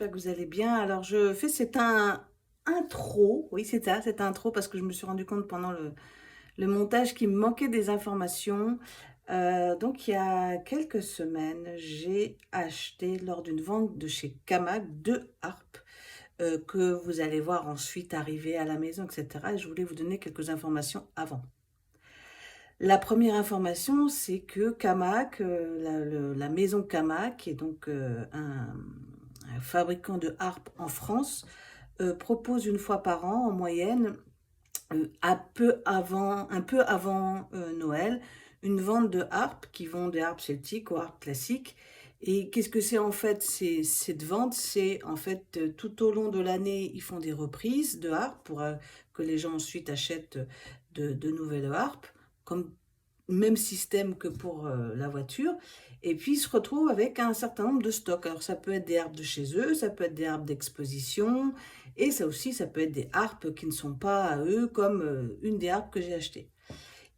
j'espère que vous allez bien. Alors, je fais cette intro, oui, c'est ça, cette intro, parce que je me suis rendu compte pendant le montage qu'il me manquait des informations. Donc, il y a quelques semaines, j'ai acheté, lors d'une vente de chez Camac, 2 harpes que vous allez voir ensuite arriver à la maison, etc. Et je voulais vous donner quelques informations avant. La première information, c'est que Camac, la maison Camac, qui est donc un fabricant de harpes en France, propose une fois par an, en moyenne, un peu avant Noël, une vente de harpes qui vont des harpes celtiques aux harpes classiques. Et qu'est-ce que c'est en fait cette vente? C'est en fait tout au long de l'année, ils font des reprises de harpes pour que les gens ensuite achètent de nouvelles harpes, comme même système que pour la voiture. Et puis ils se retrouvent avec un certain nombre de stocks. Alors ça peut être des harpes de chez eux, ça peut être des harpes d'exposition, et ça aussi, ça peut être des harpes qui ne sont pas à eux, comme une des harpes que j'ai achetées.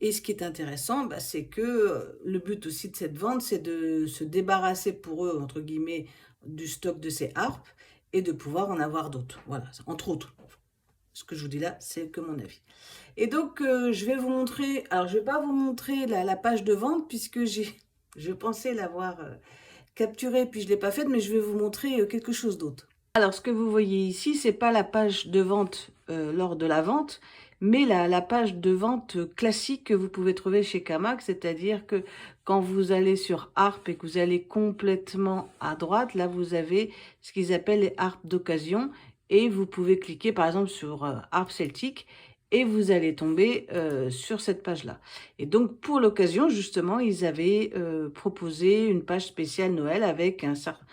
Et ce qui est intéressant, bah, c'est que le but aussi de cette vente, c'est de se débarrasser pour eux, entre guillemets, du stock de ces harpes et de pouvoir en avoir d'autres. Voilà, entre autres. Ce que je vous dis là, c'est que mon avis. Et donc, je vais vous montrer, alors je ne vais pas vous montrer la page de vente puisque je pensais l'avoir capturée puis je ne l'ai pas faite, mais je vais vous montrer quelque chose d'autre. Alors, ce que vous voyez ici, c'est pas la page de vente lors de la vente, mais la page de vente classique que vous pouvez trouver chez Camac, c'est-à-dire que quand vous allez sur harpe et que vous allez complètement à droite, là, vous avez ce qu'ils appellent les harpes d'occasion, et vous pouvez cliquer, par exemple, sur harpe celtique, et vous allez tomber sur cette page-là. Et donc, pour l'occasion, justement, ils avaient proposé une page spéciale Noël avec un certain...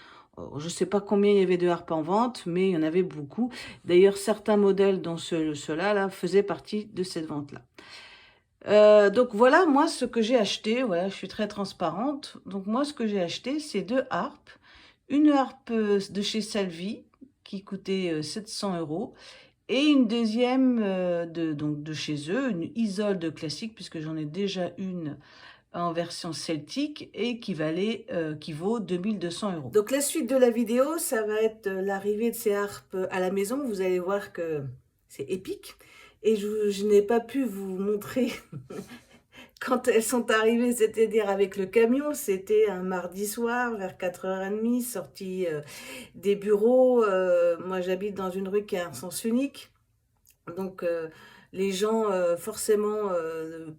Je ne sais pas combien il y avait de harpes en vente, mais il y en avait beaucoup. D'ailleurs, certains modèles, dont ceux-là, là, faisaient partie de cette vente-là. Donc voilà, moi, ce que j'ai acheté, voilà, je suis très transparente. Donc moi, ce que j'ai acheté, c'est 2 harpes. Une harpe de chez Salvi, qui coûtait 700 €, et une deuxième donc de chez eux, une Isolde classique, puisque j'en ai déjà une en version celtique et qui vaut 2200 €. Donc la suite de la vidéo, ça va être l'arrivée de ces harpes à la maison. Vous allez voir que c'est épique. Et je n'ai pas pu vous montrer quand elles sont arrivées, c'est-à-dire avec le camion. C'était un mardi soir vers 4h30, sortie des bureaux. Moi, j'habite dans une rue qui a un sens unique. Donc, les gens, forcément,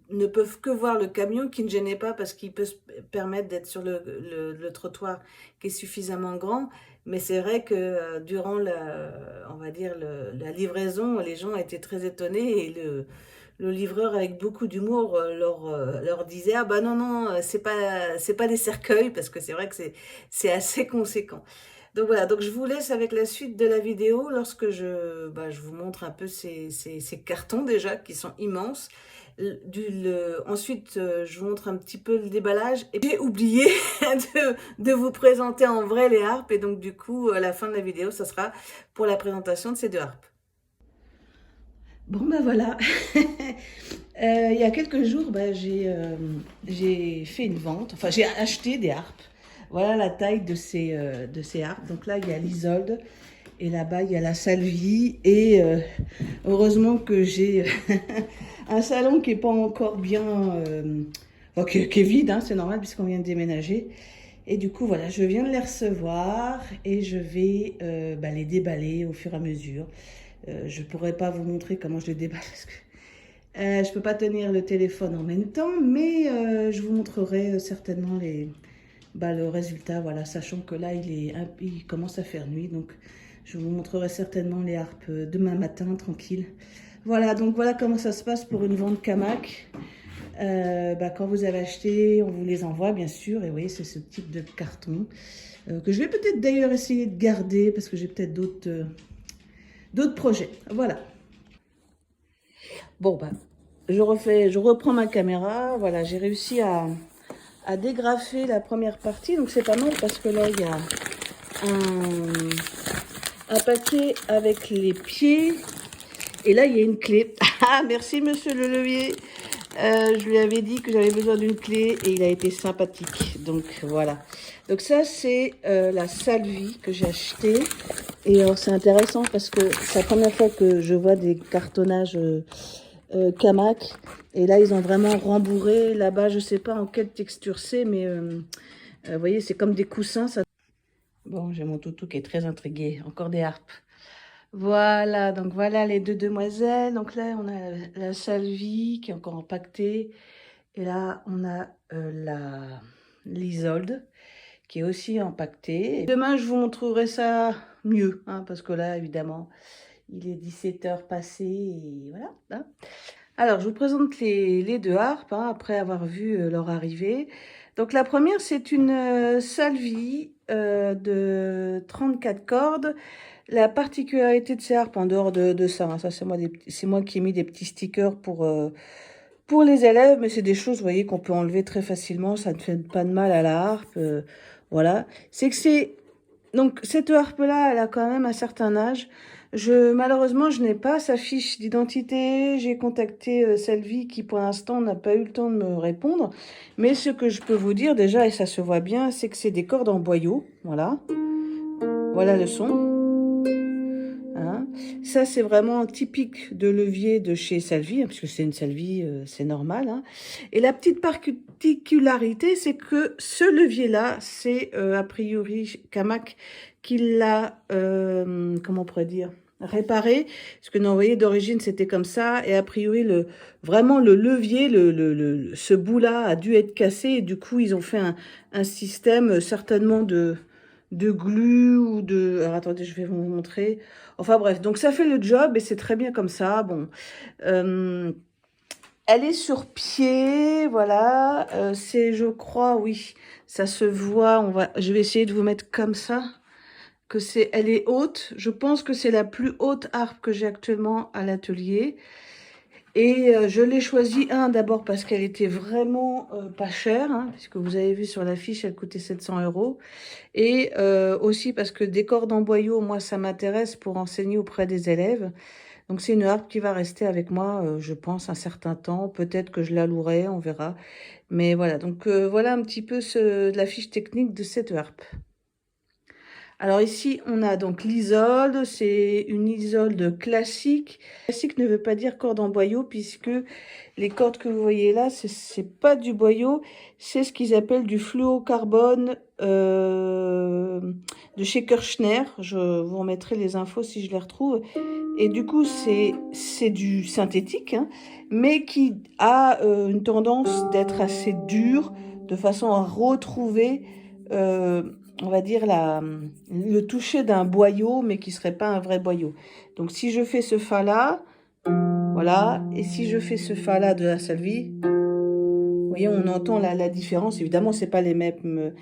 ne peuvent que voir le camion, qui ne gênait pas parce qu'il peut se permettre d'être sur le trottoir qui est suffisamment grand. Mais c'est vrai que durant on va dire, la livraison, les gens étaient très étonnés et le livreur, avec beaucoup d'humour, leur disait: ah bah non, non, c'est pas des cercueils, parce que c'est vrai que c'est assez conséquent. Donc voilà, donc je vous laisse avec la suite de la vidéo lorsque je vous montre un peu ces cartons déjà qui sont immenses. Ensuite, je vous montre un petit peu le déballage. Et j'ai oublié de vous présenter en vrai les harpes. Et donc du coup, à la fin de la vidéo, ça sera pour la présentation de ces 2 harpes. Bon ben voilà, il y a quelques jours, j'ai fait une vente, enfin j'ai acheté des harpes. Voilà la taille de ces harpes. Donc là, il y a l'Isolde et là-bas, il y a la Salvi. Et heureusement que j'ai un salon qui n'est pas encore bien... enfin, qui est vide, hein, c'est normal puisqu'on vient de déménager. Et du coup, voilà, je viens de les recevoir et je vais les déballer au fur et à mesure. Je ne pourrais pas vous montrer comment je les déballe parce que je ne peux pas tenir le téléphone en même temps, mais je vous montrerai certainement le résultat, voilà, sachant que là, il commence à faire nuit, donc je vous montrerai certainement les harpes demain matin, tranquille. Voilà, donc voilà comment ça se passe pour une vente Camac. Quand vous avez acheté, on vous les envoie, bien sûr, et oui, c'est ce type de carton que je vais peut-être d'ailleurs essayer de garder parce que j'ai peut-être d'autres projets. Voilà. Bon, je reprends ma caméra. Voilà, j'ai réussi à dégrafer la première partie. Donc, c'est pas mal parce que là, il y a un paquet avec les pieds. Et là, il y a une clé. Ah, merci, monsieur le levier. Je lui avais dit que j'avais besoin d'une clé et il a été sympathique. Donc, voilà. Donc, ça, c'est la Salvi que j'ai achetée. Et alors c'est intéressant parce que c'est la première fois que je vois des cartonnages Camac. Et là, ils ont vraiment rembourré. Là-bas, je sais pas en quelle texture c'est, mais vous voyez, c'est comme des coussins. Ça... Bon, j'ai mon toutou qui est très intrigué. Encore des harpes. Voilà, donc voilà les deux demoiselles. Donc là, on a la Salvie qui est encore empaquetée. Et là, on a l'Isolde qui est aussi empaquetée. Demain, je vous montrerai ça mieux, hein, parce que là, évidemment, il est 17 heures passées et voilà. Hein. Alors, je vous présente les deux harpes, hein, après avoir vu leur arrivée. Donc, la première, c'est une Salvie de 34 cordes. La particularité de ces harpes, en dehors de ça, hein, ça c'est moi qui ai mis des petits stickers pour les élèves, mais c'est des choses, vous voyez, qu'on peut enlever très facilement, ça ne fait pas de mal à la harpe, voilà. C'est que c'est... Donc, cette harpe-là, elle a quand même un certain âge. Malheureusement, je n'ai pas sa fiche d'identité. J'ai contacté Selvi qui, pour l'instant, n'a pas eu le temps de me répondre. Mais ce que je peux vous dire déjà, et ça se voit bien, c'est que c'est des cordes en boyau. Voilà. Voilà le son. Hein. Ça, c'est vraiment typique de levier de chez Selvi, hein, puisque c'est une Selvi, c'est normal. Hein. Et la petite particularité, c'est que ce levier-là, c'est a priori Camac qui l'a, comment on pourrait dire, réparé. Parce que, non, vous voyez, d'origine, c'était comme ça. Et a priori, vraiment, le levier, ce bout-là a dû être cassé. Et du coup, ils ont fait un système certainement de glu ou de... Alors, attendez, je vais vous montrer. Enfin bref, donc ça fait le job et c'est très bien comme ça. Bon, elle est sur pied, voilà. C'est, je crois, oui, ça se voit. Je vais essayer de vous mettre comme ça. Elle est haute. Je pense que c'est la plus haute harpe que j'ai actuellement à l'atelier. Et je l'ai choisie, d'abord parce qu'elle était vraiment pas chère, hein, puisque vous avez vu sur l'affiche, elle coûtait 700 €. Et aussi parce que des cordes en boyau, moi, ça m'intéresse pour enseigner auprès des élèves. Donc, c'est une harpe qui va rester avec moi, je pense, un certain temps. Peut-être que je la louerai, on verra. Mais voilà, donc voilà un petit peu la fiche technique de cette harpe. Alors ici, on a donc l'isolde, c'est une isolde classique. Classique ne veut pas dire corde en boyau, puisque les cordes que vous voyez là, c'est pas du boyau, c'est ce qu'ils appellent du fluocarbone de chez Kirchner. Je vous remettrai les infos si je les retrouve. Et du coup, c'est du synthétique, hein, mais qui a une tendance d'être assez dur, de façon à retrouver... on va dire, le toucher d'un boyau, mais qui serait pas un vrai boyau. Donc, si je fais ce fa-là, voilà, et si je fais ce fa-là de la Salvie, vous voyez, on entend la différence. Évidemment, c'est pas les mêmes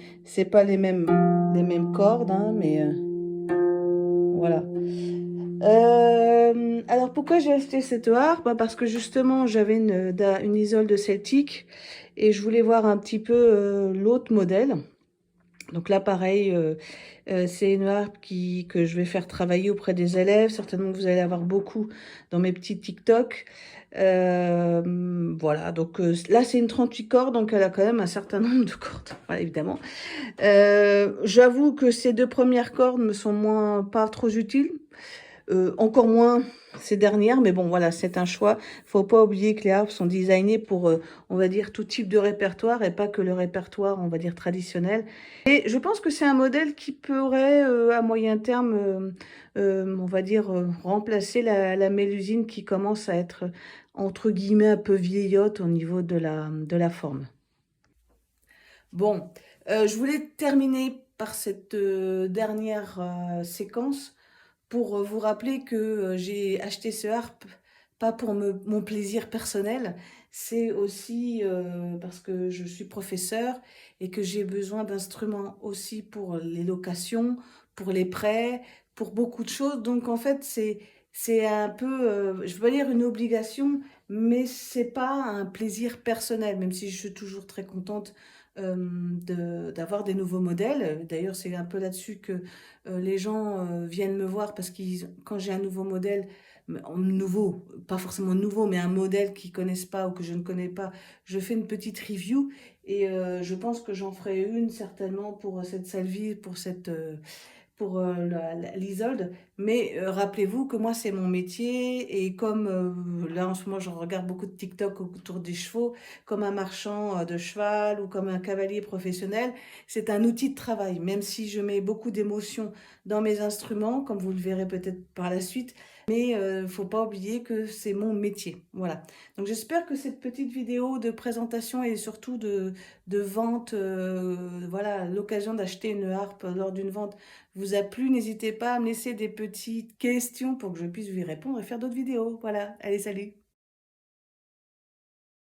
cordes, hein, mais voilà. Alors, pourquoi j'ai acheté cette harpe? Parce que justement, j'avais une Isolde celtique et je voulais voir un petit peu l'autre modèle. Donc là, pareil, c'est une harpe que je vais faire travailler auprès des élèves. Certainement, vous allez avoir beaucoup dans mes petits TikTok. Voilà, donc là, c'est une 38 cordes, donc elle a quand même un certain nombre de cordes, voilà, évidemment. J'avoue que ces deux premières cordes me sont pas trop utiles. Encore moins ces dernières, mais bon, voilà, c'est un choix. Faut pas oublier que les harpes sont designées pour, on va dire, tout type de répertoire et pas que le répertoire, on va dire, traditionnel. Et je pense que c'est un modèle qui pourrait, à moyen terme, on va dire, remplacer la Mélusine qui commence à être, entre guillemets, un peu vieillotte au niveau de la forme. Bon, je voulais terminer par cette dernière séquence pour vous rappeler que j'ai acheté ce harpe pas pour mon plaisir personnel, c'est aussi parce que je suis professeur et que j'ai besoin d'instruments aussi pour les locations, pour les prêts, pour beaucoup de choses. Donc en fait, c'est un peu, je veux pas dire une obligation, mais c'est pas un plaisir personnel, même si je suis toujours très contente d'avoir des nouveaux modèles. D'ailleurs, c'est un peu là-dessus que les gens viennent me voir parce que quand j'ai un nouveau modèle, nouveau, pas forcément nouveau, mais un modèle qu'ils connaissent pas ou que je ne connais pas, je fais une petite review et je pense que j'en ferai une certainement pour cette Salvie, pour l'Isolde, mais rappelez-vous que moi c'est mon métier et comme là en ce moment je regarde beaucoup de TikTok autour des chevaux, comme un marchand de cheval ou comme un cavalier professionnel, c'est un outil de travail, même si je mets beaucoup d'émotion dans mes instruments, comme vous le verrez peut-être par la suite, mais faut pas oublier que c'est mon métier. Voilà. Donc j'espère que cette petite vidéo de présentation et surtout de vente, voilà, l'occasion d'acheter une harpe lors d'une vente vous a plu. N'hésitez pas à me laisser des petites questions pour que je puisse vous y répondre et faire d'autres vidéos. Voilà, allez, salut!